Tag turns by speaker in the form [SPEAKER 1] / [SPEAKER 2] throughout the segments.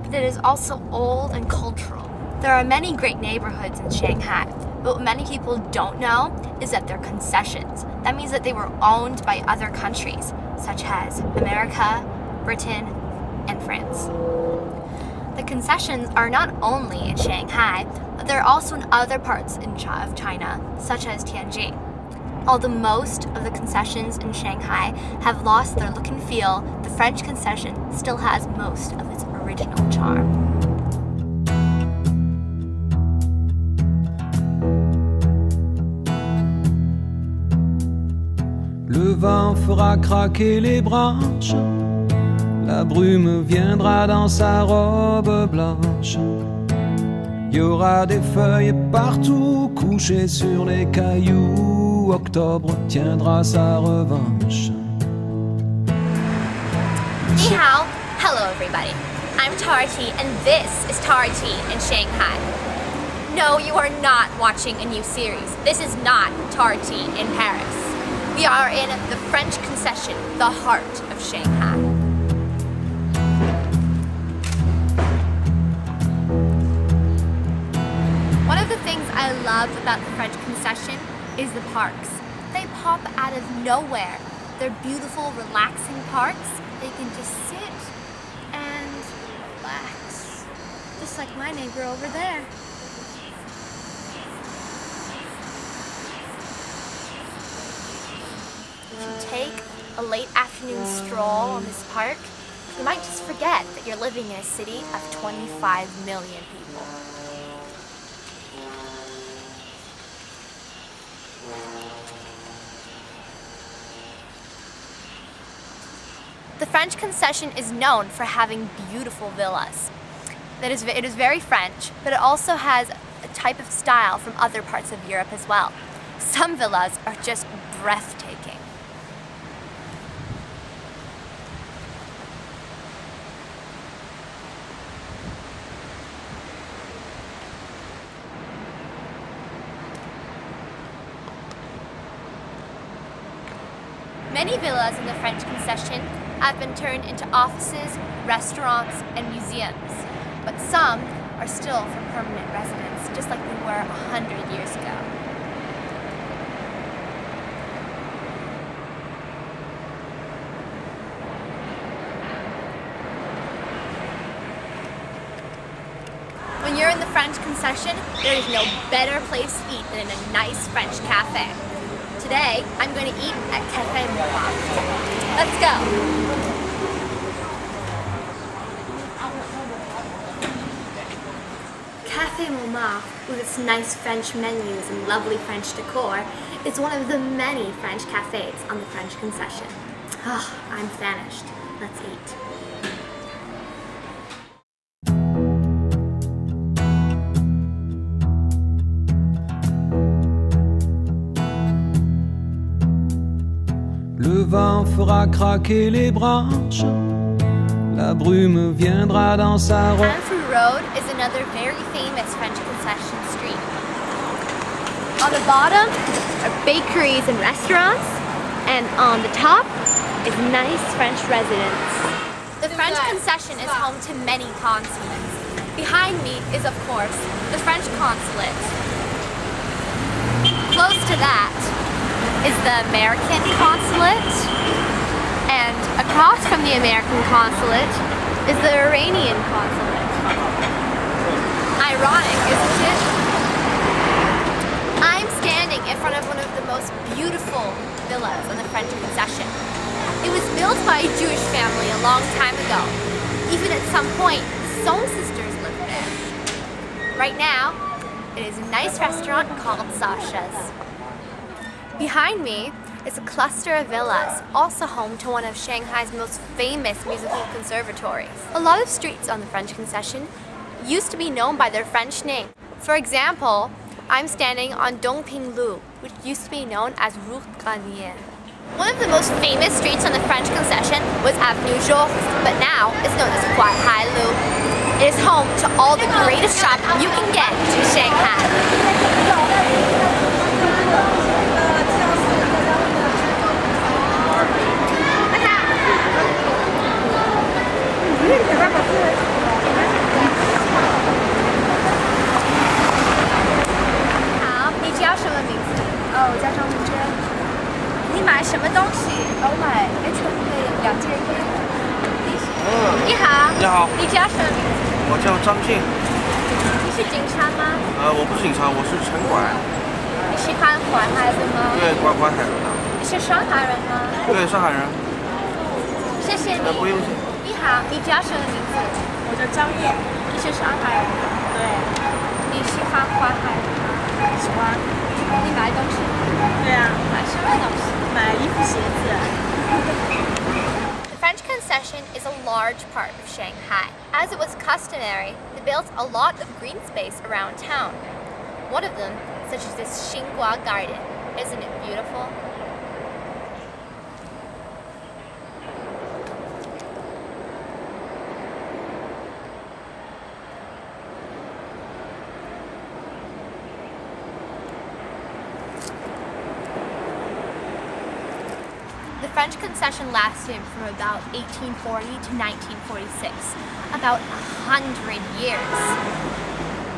[SPEAKER 1] but it is also old and cultural. There are many great neighborhoods in Shanghai, but what many people don't know is that they're concessions. That means that they were owned by other countries, such as America, Britain, and France. The concessions are not only in Shanghai, but they're also in other parts of China, such as Tianjin. Although most of the concessions in Shanghai have lost their look and feel, the French concession still has most of its original charm.
[SPEAKER 2] Le vent fera craquer les branches, la brume viendra dans sa robe blanche. Il y aura des feuilles partout couchées sur les cailloux. Octobre tiendra sa revanche.
[SPEAKER 1] Ni hao, hello everybody. I'm Tarty and this is Tarty in Shanghai. No, you are not watching a new series. This is not Tarty in Paris. We are in the French Concession, the heart of Shanghai. One of the things I love about the French Concession is the parks. They pop out of nowhere. They're beautiful, relaxing parks. They can just sit and relax, just like my neighbor over there. If you take a late afternoon stroll on this park, you might just forget that you're living in a city of 25 million people. The French Concession is known for having beautiful villas. It is very French, but it also has a type of style from other parts of Europe as well. Some villas are just breathtaking. Many villas in the French Concession have been turned into offices, restaurants, and museums, but some are still for permanent residents, just like they were 100 years ago. When you're in the French Concession, there is no better place to eat than in a nice French cafe. Today, I'm going to eat at Café Montmartre. Let's go! Café Montmartre, with its nice French menus and lovely French decor, is one of the many French cafes on the French Concession. Oh, I'm famished. Let's eat.
[SPEAKER 2] Le vent fera craquer les branches, la brume viendra dans sa robe.
[SPEAKER 1] Anfou Road is another very famous French concession street. On the bottom are bakeries and restaurants, and on the top is nice French residence. The French Concession is home to many consulates. Behind me is, of course, the French consulate. Close to that is the American consulate, and across from the American consulate is the Iranian consulate. Ironic, isn't it? I'm standing in front of one of the most beautiful villas on the French Concession. It was built by a Jewish family a long time ago. Even at some point, the Song sisters lived there. Right now, it is a nice restaurant called Sasha's. Behind me is a cluster of villas, also home to one of Shanghai's most famous musical conservatories. A lot of streets on the French Concession used to be known by their French name. For example, I'm standing on Dongping Lu, which used to be known as Rue Granier. One of the most famous streets on the French Concession was Avenue Georges, but now it's known as Quai Hai Lu. It is home to all the greatest shopping you can get in Shanghai. 什么东西？
[SPEAKER 3] 我买 H 的2件衣服。
[SPEAKER 1] 你好。
[SPEAKER 4] 你好，
[SPEAKER 1] 你叫什么名字？
[SPEAKER 4] 我叫张静。
[SPEAKER 1] 你是警察吗？
[SPEAKER 4] 我不是警察，我是城管。
[SPEAKER 1] 你喜欢管孩子吗？
[SPEAKER 4] 对，管孩子的。
[SPEAKER 1] 你是上海人吗？
[SPEAKER 4] 对，上海人。
[SPEAKER 1] 谢谢你。
[SPEAKER 4] 不用谢。
[SPEAKER 1] 你好，你叫什么名字？
[SPEAKER 3] 我叫张燕。
[SPEAKER 1] 你是上海人？
[SPEAKER 3] 对。
[SPEAKER 1] 你喜欢管孩子吗？
[SPEAKER 3] 喜欢。
[SPEAKER 1] 你买东西？
[SPEAKER 3] 对啊。
[SPEAKER 1] 买什么东西？
[SPEAKER 3] 买衣服鞋子。
[SPEAKER 1] The French Concession is a large part of Shanghai. As it was customary, they built a lot of green space around town. One of them, such as this Xinghua garden. Isn't it beautiful? The French concession lasted from about 1840 to 1946, about 100 years.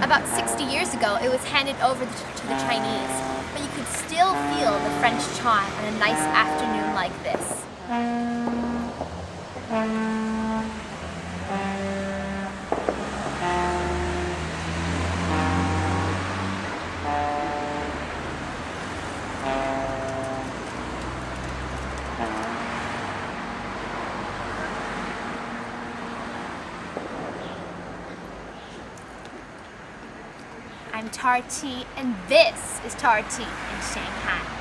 [SPEAKER 1] About 60 years ago, it was handed over to the Chinese, but you could still feel the French charm on a nice afternoon like this. I'm Tarty, and this is Tarty in Shanghai.